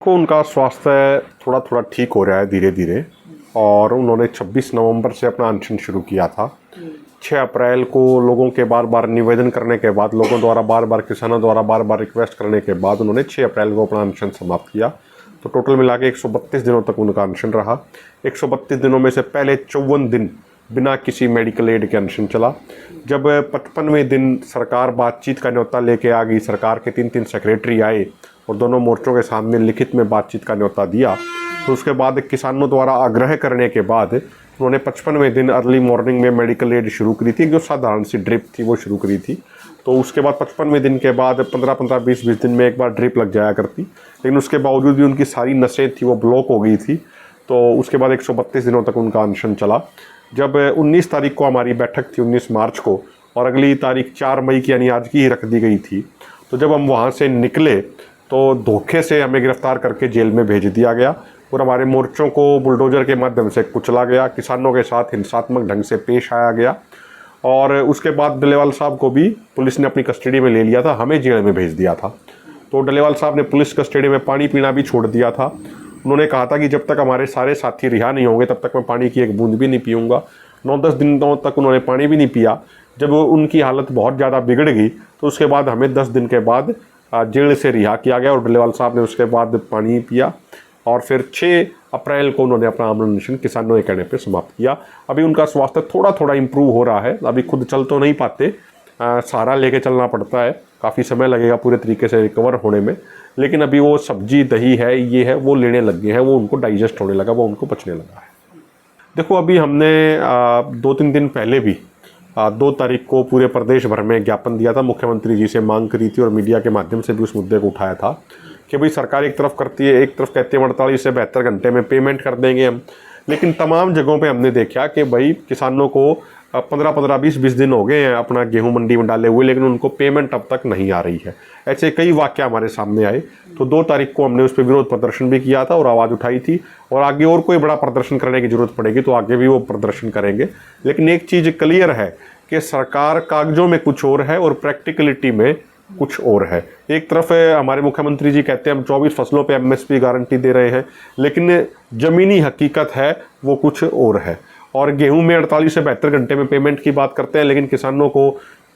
को उनका स्वास्थ्य थोड़ा थोड़ा ठीक हो रहा है धीरे धीरे। और उन्होंने 26 नवंबर से अपना अनशन शुरू किया था। 6 अप्रैल को लोगों के बार बार निवेदन करने के बाद, लोगों द्वारा बार बार, किसानों द्वारा बार बार रिक्वेस्ट करने के बाद उन्होंने 6 अप्रैल को अपना अनशन समाप्त किया। तो टोटल मिला के 132 दिनों तक उनका अनशन रहा। 132 दिनों में से पहले 54 दिन बिना किसी मेडिकल एड के अनशन चला। जब 55वें दिन सरकार बातचीत का न्योता लेके आ गई, सरकार के 3 सेक्रेटरी आए और दोनों मोर्चों के सामने लिखित में बातचीत का न्योता दिया, तो उसके बाद किसानों द्वारा आग्रह करने के बाद उन्होंने 55वें दिन अर्ली मॉर्निंग में मेडिकल एड शुरू करी थी। जो साधारण सी ड्रिप थी वो शुरू करी थी। तो उसके बाद 55वें दिन के बाद 15-15, 20-20 दिन में एक बार ड्रिप लग जाया करती, लेकिन उसके बावजूद भी उनकी सारी नसें थी वो ब्लॉक हो गई थी। तो उसके बाद 132 दिनों तक उनका अनशन चला। जब 19 तारीख को हमारी बैठक थी, 19 मार्च को, और अगली तारीख 4 मई की यानी आज की ही रख दी गई थी। तो जब हम वहाँ से निकले तो धोखे से हमें गिरफ्तार करके जेल में भेज दिया गया और हमारे मोर्चों को बुलडोजर के माध्यम से कुचला गया। किसानों के साथ हिंसात्मक ढंग से पेश आया गया और उसके बाद डलेवाल साहब को भी पुलिस ने अपनी कस्टडी में ले लिया था, हमें जेल में भेज दिया था। तो डलेवाल साहब ने पुलिस कस्टडी में पानी पीना भी छोड़ दिया था। उन्होंने कहा था कि जब तक हमारे सारे साथी रिहा नहीं होंगे तब तक मैं पानी की एक बूंद भी नहीं पीऊँगा। 9-10 दिनों तक उन्होंने पानी भी नहीं पिया। जब उनकी हालत बहुत ज़्यादा बिगड़ गई तो उसके बाद हमें 10 दिन के बाद जेल से रिहा किया गया और डलेवाल साहब ने उसके बाद पानी पिया और फिर 6 अप्रैल को उन्होंने अपना आमरण अनशन किसानों के कहने पे समाप्त किया। अभी उनका स्वास्थ्य थोड़ा थोड़ा इम्प्रूव हो रहा है। अभी खुद चल तो नहीं पाते, सहारा लेके चलना पड़ता है, काफ़ी समय लगेगा पूरे तरीके से रिकवर होने में, लेकिन अभी वो सब्जी दही है, ये है, वो लेने लग गए हैं, वो उनको डाइजेस्ट होने लगा, वो उनको पचने लगा है। देखो, अभी हमने 2-3 दिन पहले भी 2 तारीख को पूरे प्रदेश भर में ज्ञापन दिया था, मुख्यमंत्री जी से मांग करी थी और मीडिया के माध्यम से भी उस मुद्दे को उठाया था कि भाई सरकार एक तरफ करती है, एक तरफ कहती है 48 से 72 घंटे में पेमेंट कर देंगे हम, लेकिन तमाम जगहों पे हमने देखा कि भाई किसानों को 15-15, 20-20 दिन हो गए हैं अपना गेहूं मंडी में डाले हुए, लेकिन उनको पेमेंट अब तक नहीं आ रही है। ऐसे कई वाक़या हमारे सामने आए। तो 2 तारीख को हमने उस पर विरोध प्रदर्शन भी किया था और आवाज़ उठाई थी और आगे और कोई बड़ा प्रदर्शन करने की ज़रूरत पड़ेगी तो आगे भी वो प्रदर्शन करेंगे। लेकिन एक चीज़ क्लियर है कि सरकार कागजों में कुछ और है और प्रैक्टिकलिटी में कुछ और है। एक तरफ हमारे मुख्यमंत्री जी कहते हैं हम 24 फसलों पे MSP गारंटी दे रहे हैं, लेकिन ज़मीनी हकीकत है वो कुछ और है। और गेहूं में 48 से 72 घंटे में पेमेंट की बात करते हैं, लेकिन किसानों को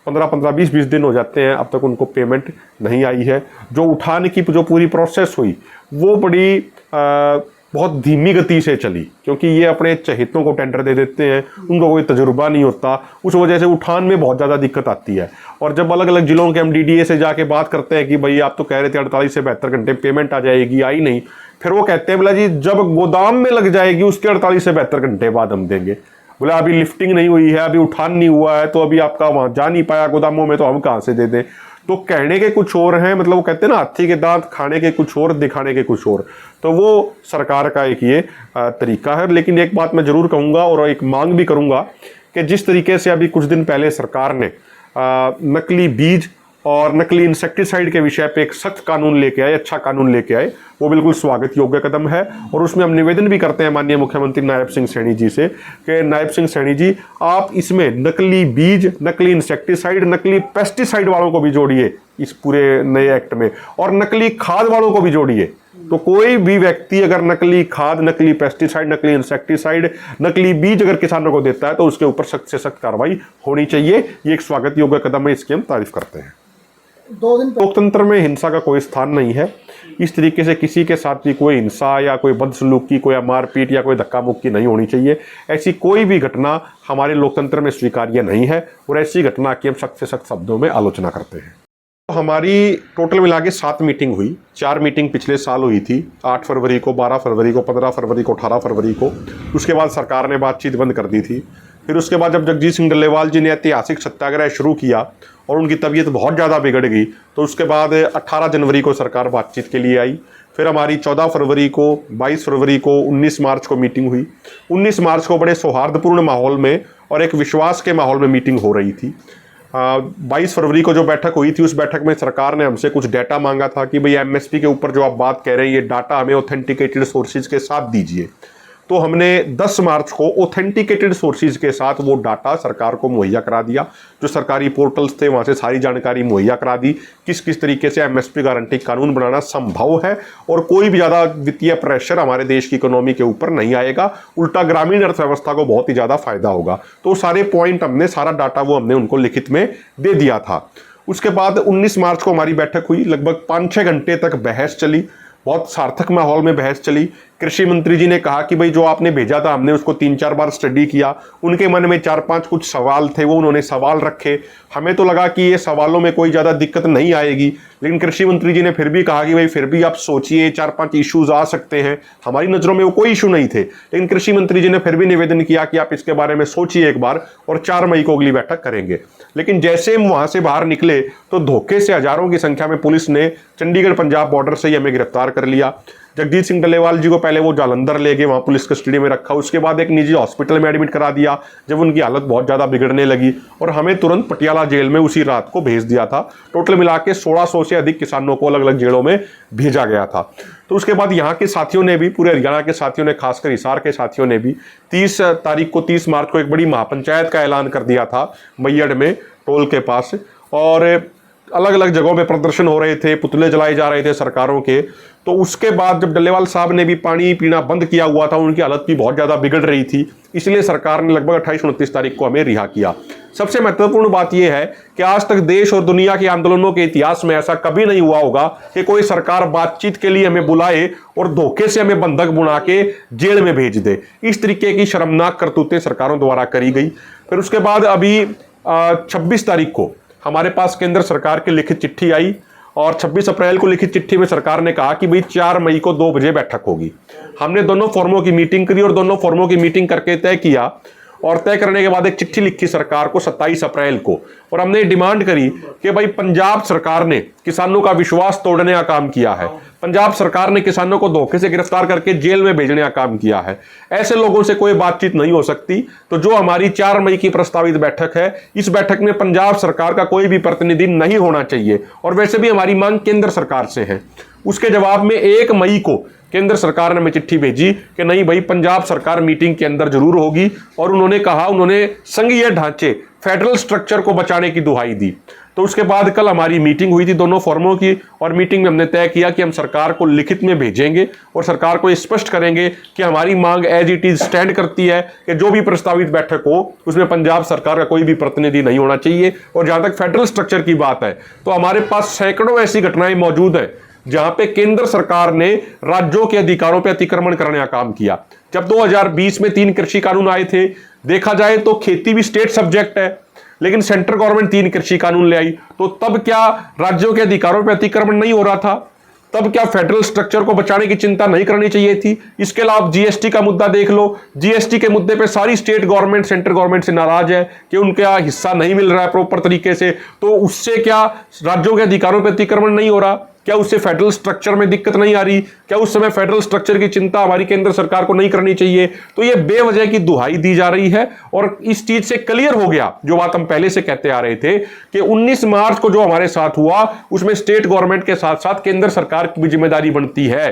15-15, 20-20 दिन हो जाते हैं, अब तक उनको पेमेंट नहीं आई है। जो उठाने की जो पूरी प्रोसेस हुई वो बड़ी बहुत धीमी गति से चली, क्योंकि ये अपने चहेतों को टेंडर दे देते हैं, उनको कोई तजुर्बा नहीं होता, उस वजह से उठान में बहुत ज़्यादा दिक्कत आती है। और जब अलग अलग जिलों के हम DDA से जाके बात करते हैं कि भाई आप तो कह रहे थे 48 से 72 घंटे पेमेंट आ जाएगी, आई नहीं, फिर वो कहते हैं बोला जी जब गोदाम में लग जाएगी उसके 48 से 72 घंटे बाद हम देंगे। बोला अभी लिफ्टिंग नहीं हुई है, अभी उठान नहीं हुआ है, तो अभी आपका वहाँ जा नहीं पाया गोदामों में, तो हम कहाँ से दे दें। तो कहने के कुछ और हैं, मतलब वो कहते हैं ना हाथी के दांत, खाने के कुछ और, दिखाने के कुछ और। तो वो सरकार का एक ये तरीका है। लेकिन एक बात मैं ज़रूर कहूँगा और एक मांग भी करूँगा कि जिस तरीके से अभी कुछ दिन पहले सरकार ने नकली बीज और नकली इंसेक्टिसाइड के विषय पे एक सख्त कानून लेके आए, अच्छा कानून लेके आए, वो बिल्कुल स्वागत योग्य कदम है। और उसमें हम निवेदन भी करते हैं माननीय मुख्यमंत्री नायब सिंह सैनी जी से कि नायब सिंह सैनी जी आप इसमें नकली बीज, नकली इंसेक्टिसाइड, नकली पेस्टिसाइड वालों को भी जोड़िए इस पूरे नए एक्ट में, और नकली खाद वालों को भी जोड़िए। तो कोई भी व्यक्ति अगर नकली खाद, नकली पेस्टिसाइड, नकली इंसेक्टिसाइड, नकली बीज अगर किसानों को देता है तो उसके ऊपर सख्त से सख्त कार्रवाई होनी चाहिए। ये एक स्वागत योग्य कदम है, इसकी हम तारीफ करते हैं। 2 दिन लोकतंत्र में हिंसा का कोई स्थान नहीं है। इस तरीके से किसी के साथ भी कोई हिंसा या कोई बदसलूकी, कोई मारपीट या कोई धक्का मुक्की नहीं होनी चाहिए। ऐसी कोई भी घटना हमारे लोकतंत्र में स्वीकार्य नहीं है और ऐसी घटना की हम सख्त से सख्त शब्दों में आलोचना करते हैं। तो हमारी टोटल मिला के 7 मीटिंग हुई। 4 मीटिंग पिछले साल हुई थी, 8 फरवरी को, 12 फरवरी को, 15 फरवरी को, 18 फरवरी को। उसके बाद सरकार ने बातचीत बंद कर दी थी। फिर उसके बाद जब जगजीत सिंह डल्लेवाल जी ने ऐतिहासिक सत्याग्रह शुरू किया और उनकी तबीयत बहुत ज़्यादा बिगड़ गई, तो उसके बाद 18 जनवरी को सरकार बातचीत के लिए आई। फिर हमारी 14 फरवरी को, 22 फरवरी को, 19 मार्च को मीटिंग हुई। 19 मार्च को बड़े सौहार्दपूर्ण माहौल में और एक विश्वास के माहौल में मीटिंग हो रही थी। 22 फरवरी को जो बैठक हुई थी, उस बैठक में सरकार ने हमसे कुछ डाटा मांगा था कि भाई MSP के ऊपर जो आप बात कह रहे हैं, ये डाटा हमें ऑथेंटिकेटेड सोर्सेज के साथ दीजिए। तो हमने 10 मार्च को ऑथेंटिकेटेड सोर्सेज के साथ वो डाटा सरकार को मुहैया करा दिया। जो सरकारी पोर्टल्स थे वहाँ से सारी जानकारी मुहैया करा दी, किस किस तरीके से एमएसपी गारंटी कानून बनाना संभव है और कोई भी ज़्यादा वित्तीय प्रेशर हमारे देश की इकोनॉमी के ऊपर नहीं आएगा, उल्टा ग्रामीण अर्थव्यवस्था को बहुत ही ज़्यादा फायदा होगा। तो सारे पॉइंट हमने, सारा डाटा वो हमने उनको लिखित में दे दिया था। उसके बाद 19 मार्च को हमारी बैठक हुई, लगभग 5-6 घंटे तक बहस चली, बहुत सार्थक माहौल में बहस चली। कृषि मंत्री जी ने कहा कि भाई जो आपने भेजा था हमने उसको 3-4 बार स्टडी किया, उनके मन में 4-5 कुछ सवाल थे, वो उन्होंने सवाल रखे। हमें तो लगा कि ये सवालों में कोई ज़्यादा दिक्कत नहीं आएगी, लेकिन कृषि मंत्री जी ने फिर भी कहा कि भाई फिर भी आप सोचिए, 4-5 इश्यूज आ सकते हैं। हमारी नज़रों में वो कोई इशू नहीं थे, लेकिन कृषि मंत्री जी ने फिर भी निवेदन किया कि आप इसके बारे में सोचिए एक बार और 4 मई को अगली बैठक करेंगे। लेकिन जैसे हम वहाँ से बाहर निकले तो धोखे से हजारों की संख्या में पुलिस ने चंडीगढ़ पंजाब बॉर्डर से ही हमें गिरफ्तार कर लिया। जगजीत सिंह डल्लेवाल जी को पहले वो जालंधर ले गए, वहाँ पुलिस कस्टडी में रखा, उसके बाद एक निजी हॉस्पिटल में एडमिट करा दिया जब उनकी हालत बहुत ज़्यादा बिगड़ने लगी, और हमें तुरंत पटियाला जेल में उसी रात को भेज दिया था। टोटल मिला के 1600 से अधिक किसानों को अलग अलग जेलों में भेजा गया था। तो उसके बाद यहाँ के साथियों ने भी, पूरे हरियाणा के साथियों ने, खासकर हिसार के साथियों ने भी 30 मार्च को एक बड़ी महापंचायत का ऐलान कर दिया था मैयड़ में, टोल के पास, और अलग अलग जगहों पे प्रदर्शन हो रहे थे, पुतले जलाए जा रहे थे सरकारों के। तो उसके बाद जब डल्लेवाल साहब ने भी पानी पीना बंद किया हुआ था, उनकी हालत भी बहुत ज़्यादा बिगड़ रही थी, इसलिए सरकार ने लगभग 28-29 तारीख को हमें रिहा किया। सबसे महत्वपूर्ण बात यह है कि आज तक देश और दुनिया के आंदोलनों के इतिहास में ऐसा कभी नहीं हुआ होगा कि कोई सरकार बातचीत के लिए हमें बुलाए और धोखे से हमें बंधक बुना के जेल में भेज दे। इस तरीके की शर्मनाक करतूतें सरकारों द्वारा करी गई। फिर उसके बाद अभी 26 तारीख को हमारे पास केंद्र सरकार की लिखित चिट्ठी आई, और 26 अप्रैल को लिखित चिट्ठी में सरकार ने कहा कि भाई 4 मई को 2 बजे बैठक होगी। हमने दोनों फोरमों की मीटिंग करी और दोनों फोरमों की मीटिंग करके तय किया, और तय करने के बाद एक चिट्ठी लिखी सरकार को 27 अप्रैल को, और हमने डिमांड करी कि भाई पंजाब सरकार ने किसानों का विश्वास तोड़ने का काम किया है, पंजाब सरकार ने किसानों को धोखे से गिरफ्तार करके जेल में भेजने का काम किया है, ऐसे लोगों से कोई बातचीत नहीं हो सकती। तो जो हमारी 4 मई की प्रस्तावित बैठक है, इस बैठक में पंजाब सरकार का कोई भी प्रतिनिधि नहीं होना चाहिए, और वैसे भी हमारी मांग केंद्र सरकार से है। उसके जवाब में 1 मई को केंद्र सरकार ने हमें चिट्ठी भेजी कि नहीं भाई, पंजाब सरकार मीटिंग के अंदर जरूर होगी, और उन्होंने कहा, उन्होंने संघीय ढांचे, फेडरल स्ट्रक्चर को बचाने की दुहाई दी। तो उसके बाद कल हमारी मीटिंग हुई थी दोनों फॉर्मों की, और मीटिंग में हमने तय किया कि हम सरकार को लिखित में भेजेंगे और सरकार को स्पष्ट करेंगे कि हमारी मांग एज इट इज स्टैंड करती है कि जो भी प्रस्तावित बैठक हो उसमें पंजाब सरकार का कोई भी प्रतिनिधि नहीं होना चाहिए। और जहां तक फेडरल स्ट्रक्चर की बात है, तो हमारे पास सैकड़ों ऐसी घटनाएं मौजूद है जहां पे केंद्र सरकार ने राज्यों के अधिकारों पर अतिक्रमण करने का काम किया। जब 2020 में 3 कृषि कानून आए थे, देखा जाए तो खेती भी स्टेट सब्जेक्ट है, लेकिन सेंट्रल गवर्नमेंट 3 कृषि कानून ले आई, तो तब क्या राज्यों के अधिकारों पर अतिक्रमण नहीं हो रहा था? तब क्या फेडरल स्ट्रक्चर को बचाने की चिंता नहीं करनी चाहिए थी? इसके अलावा जीएसटी का मुद्दा देख लो, जीएसटी के मुद्दे पे सारी स्टेट गवर्नमेंट सेंट्रल गवर्नमेंट से नाराज है कि उनका हिस्सा नहीं मिल रहा है प्रॉपर तरीके से। तो उससे क्या राज्यों के अधिकारों पर अतिक्रमण नहीं हो रहा? क्या उससे फेडरल स्ट्रक्चर में दिक्कत नहीं आ रही? क्या उस समय फेडरल स्ट्रक्चर की चिंता हमारी केंद्र सरकार को नहीं करनी चाहिए? तो ये बेवजह की दुहाई दी जा रही है, और इस चीज से क्लियर हो गया जो बात हम पहले से कहते आ रहे थे कि 19 मार्च को जो हमारे साथ हुआ उसमें स्टेट गवर्नमेंट के साथ साथ केंद्र सरकार की भी जिम्मेदारी बनती है,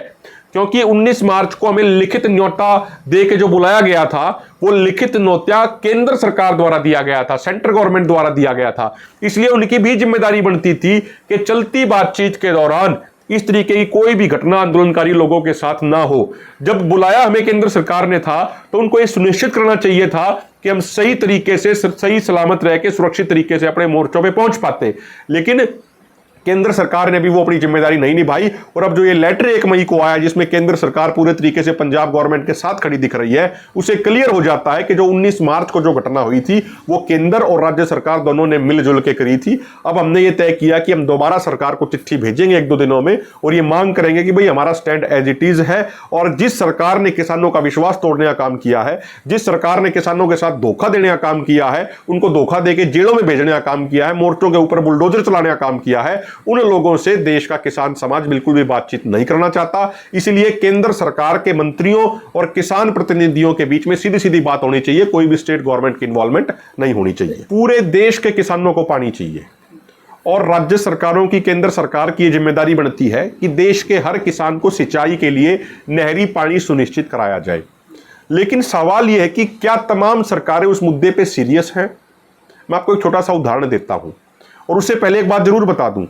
क्योंकि 19 मार्च को हमें लिखित न्योता दे के जो बुलाया गया था, वो लिखित न्योता केंद्र सरकार द्वारा दिया गया था, सेंट्रल गवर्नमेंट द्वारा दिया गया था। इसलिए उनकी भी जिम्मेदारी बनती थी कि चलती बातचीत के दौरान इस तरीके की कोई भी घटना आंदोलनकारी लोगों के साथ ना हो। जब बुलाया हमें केंद्र सरकार ने था, तो उनको यह सुनिश्चित करना चाहिए था कि हम सही तरीके से, सही सलामत रह के, सुरक्षित तरीके से अपने मोर्चों पे पहुंच पाते। लेकिन केंद्र सरकार ने भी वो अपनी जिम्मेदारी नहीं निभाई, और अब जो ये लेटर 1 मई को आया जिसमें केंद्र सरकार पूरे तरीके से पंजाब गवर्नमेंट के साथ खड़ी दिख रही है, उसे क्लियर हो जाता है कि जो 19 मार्च को जो घटना हुई थी वो केंद्र और राज्य सरकार दोनों ने मिलजुल के करी थी। अब हमने ये तय किया कि हम दोबारा सरकार को चिट्ठी भेजेंगे 1-2 दिनों में, और ये मांग करेंगे कि भाई हमारा स्टैंड एज इट इज है, और जिस सरकार ने किसानों का विश्वास तोड़ने का काम किया है, जिस सरकार ने किसानों के साथ धोखा देने का काम किया है, उनको धोखा देके जेलों में भेजने का काम किया है, मोर्चों के ऊपर बुलडोजर चलाने का काम किया है, उन लोगों से देश का किसान समाज बिल्कुल भी बातचीत नहीं करना चाहता। इसलिए केंद्र सरकार के मंत्रियों और किसान प्रतिनिधियों के बीच में सीधी सीधी बात होनी चाहिए, कोई भी स्टेट गवर्नमेंट की इन्वॉल्वमेंट नहीं होनी चाहिए। पूरे देश के किसानों को पानी चाहिए, और राज्य सरकारों की, केंद्र सरकार की जिम्मेदारी बनती है कि देश के हर किसान को सिंचाई के लिए नहरी पानी सुनिश्चित कराया जाए। लेकिन सवाल यह है कि क्या तमाम सरकारें उस मुद्दे पे सीरियस हैं? मैं आपको एक छोटा सा उदाहरण देता हूं, और उससे पहले एक बात जरूर बता दूं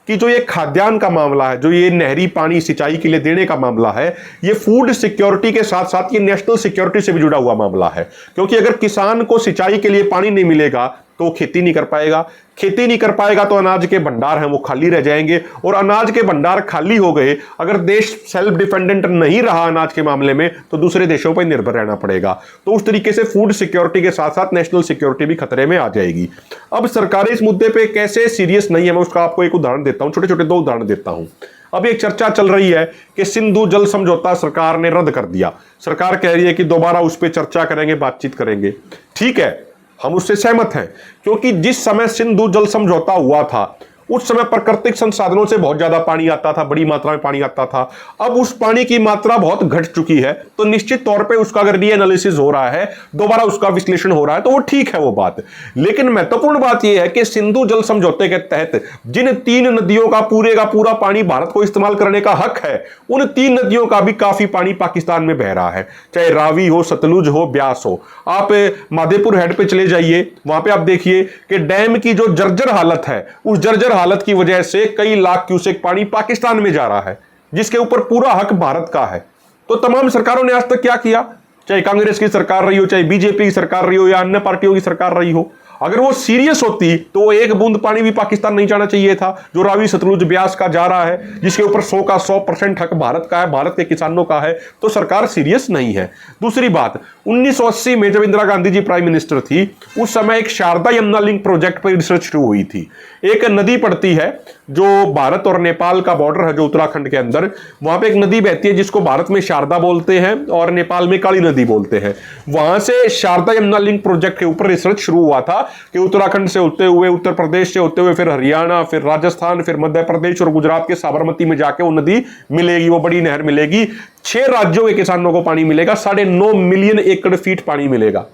कि जो ये खाद्यान्न का मामला है, जो ये नहरी पानी सिंचाई के लिए देने का मामला है, ये फूड सिक्योरिटी के साथ साथ ये नेशनल सिक्योरिटी से भी जुड़ा हुआ मामला है। क्योंकि अगर किसान को सिंचाई के लिए पानी नहीं मिलेगा तो वो खेती नहीं कर पाएगा, खेती नहीं कर पाएगा तो अनाज के भंडार हैं वो खाली रह जाएंगे, और अनाज के भंडार खाली हो गए, अगर देश सेल्फ डिपेंडेंट नहीं रहा अनाज के मामले में, तो दूसरे देशों पर निर्भर रहना पड़ेगा। तो उस तरीके से फूड सिक्योरिटी के साथ साथ नेशनल सिक्योरिटी भी खतरे में आ जाएगी। अब सरकारें इस मुद्दे पर कैसे सीरियस नहीं है, मैं उसका आपको एक उदाहरण देता हूं, छोटे छोटे 2 उदाहरण देता हूं। अब एक चर्चा चल रही है कि सिंधु जल समझौता सरकार ने रद्द कर दिया। सरकार कह रही है कि दोबारा उस पर चर्चा करेंगे, बातचीत करेंगे। ठीक है, हम उससे सहमत हैं, क्योंकि जिस समय सिंधु जल समझौता हुआ था उस समय प्राकृतिक संसाधनों से बहुत ज्यादा पानी आता था, बड़ी मात्रा में पानी आता था। अब उस पानी की मात्रा बहुत घट चुकी है, तो निश्चित तौर पे उसका अगर रीएनालिसिस हो रहा है, दोबारा उसका विश्लेषण हो रहा है, तो वो ठीक है वो बात। लेकिन महत्वपूर्ण बात यह है कि सिंधु जल समझौते के तहत जिन 3 नदियों का पूरा पानी भारत को इस्तेमाल करने का हक है, उन 3 नदियों का भी काफी पानी पाकिस्तान में बह रहा है, चाहे रावी हो, सतलुज हो, ब्यास हो। आप माधेपुर हेड पे चले जाइए, वहां पे आप देखिए कि डैम की जो जर्जर हालत है, उस जर्जर हालत की वजह से कई लाख क्यूसेक पानी पाकिस्तान में जा रहा है, जिसके ऊपर पूरा हक भारत का है। तो तमाम सरकारों ने आज तक क्या किया, चाहे कांग्रेस की सरकार रही हो, चाहे बीजेपी की सरकार रही हो, या अन्य पार्टियों की सरकार रही हो, अगर वो सीरियस होती तो वो एक बूंद पानी भी पाकिस्तान नहीं जाना चाहिए था, जो रावी सतलुज ब्यास का जा रहा है, जिसके ऊपर 100 का 100% हक भारत का है, भारत के किसानों का है। तो सरकार सीरियस नहीं है। दूसरी बात, 1980 में जब इंदिरा गांधी जी प्राइम मिनिस्टर थी, उस समय एक शारदा यमुना लिंक प्रोजेक्ट पर रिसर्च शुरू हुई थी। एक नदी पड़ती है जो भारत और नेपाल का बॉर्डर है, जो उत्तराखंड के अंदर, वहां पे एक नदी बहती है जिसको भारत में शारदा बोलते हैं और नेपाल में काली नदी बोलते हैं। वहां से शारदा यमुना लिंक प्रोजेक्ट के ऊपर रिसर्च शुरू हुआ था कि उत्तराखंड से होते हुए, उत्तर प्रदेश से होते हुए, फिर हरियाणा, फिर राजस्थान, फिर मध्य प्रदेश और गुजरात के साबरमती में जाके वो नदी मिलेगी, वो बड़ी नहर मिलेगी। 6 राज्यों के किसानों को पानी मिलेगा, 9.5 मिलियन एकड़ फीट पानी मिलेगा।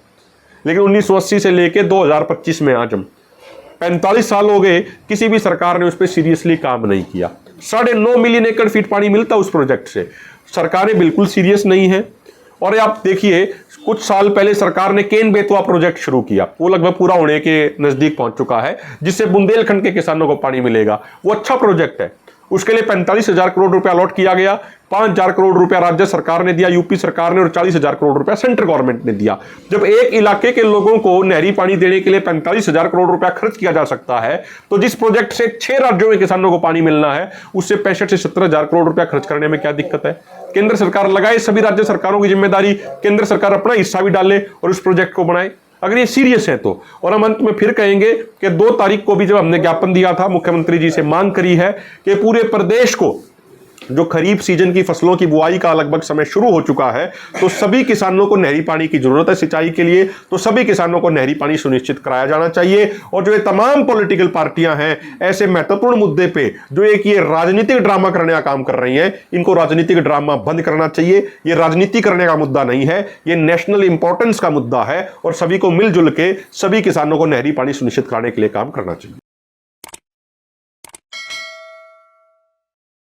लेकिन 1980 से लेकर 2025 में आज हम 45 साल हो गए, किसी भी सरकार ने उस पर सीरियसली काम नहीं किया। 9.5 मिलियन एकड़ फीट पानी मिलता उस प्रोजेक्ट से। सरकारें बिल्कुल सीरियस नहीं है। और आप देखिए, कुछ साल पहले सरकार ने केन बेतवा प्रोजेक्ट शुरू किया, वो लगभग पूरा होने के नजदीक पहुंच चुका है, जिससे बुंदेलखंड के किसानों को पानी मिलेगा। वो अच्छा प्रोजेक्ट है, उसके लिए 45,000 करोड़ रुपया अलॉट किया गया। 5,000 करोड़ रुपया राज्य सरकार ने दिया, यूपी सरकार ने, और 40,000 करोड़ रुपया सेंट्रल गवर्नमेंट ने दिया। जब एक इलाके के लोगों को नहरी पानी देने के लिए 45,000 करोड़ रुपया खर्च किया जा सकता है, तो जिस प्रोजेक्ट से 6 राज्यों में किसानों को पानी मिलना है, उससे 65 से 17,000 करोड़ रुपया खर्च करने में क्या दिक्कत है? केंद्र सरकार लगाए, सभी राज्य सरकारों की जिम्मेदारी, केंद्र सरकार अपना हिस्सा भी डाले और उस प्रोजेक्ट को बनाए, अगर ये सीरियस है तो। और हम अंत में फिर कहेंगे कि 2 तारीख को भी जब हमने ज्ञापन दिया था, मुख्यमंत्री जी से मांग करी है कि पूरे प्रदेश को, जो खरीफ सीजन की फसलों की बुआई का लगभग समय शुरू हो चुका है, तो सभी किसानों को नहरी पानी की जरूरत है सिंचाई के लिए, तो सभी किसानों को नहरी पानी सुनिश्चित कराया जाना चाहिए। और जो ये तमाम पॉलिटिकल पार्टियां हैं, ऐसे महत्वपूर्ण मुद्दे पे जो एक ये राजनीतिक ड्रामा करने का काम कर रही हैं, इनको राजनीतिक ड्रामा बंद करना चाहिए। ये राजनीति करने का मुद्दा नहीं है, ये नेशनल इंपॉर्टेंस का मुद्दा है, और सभी को मिलजुल के सभी किसानों को नहरी पानी सुनिश्चित कराने के लिए काम करना चाहिए।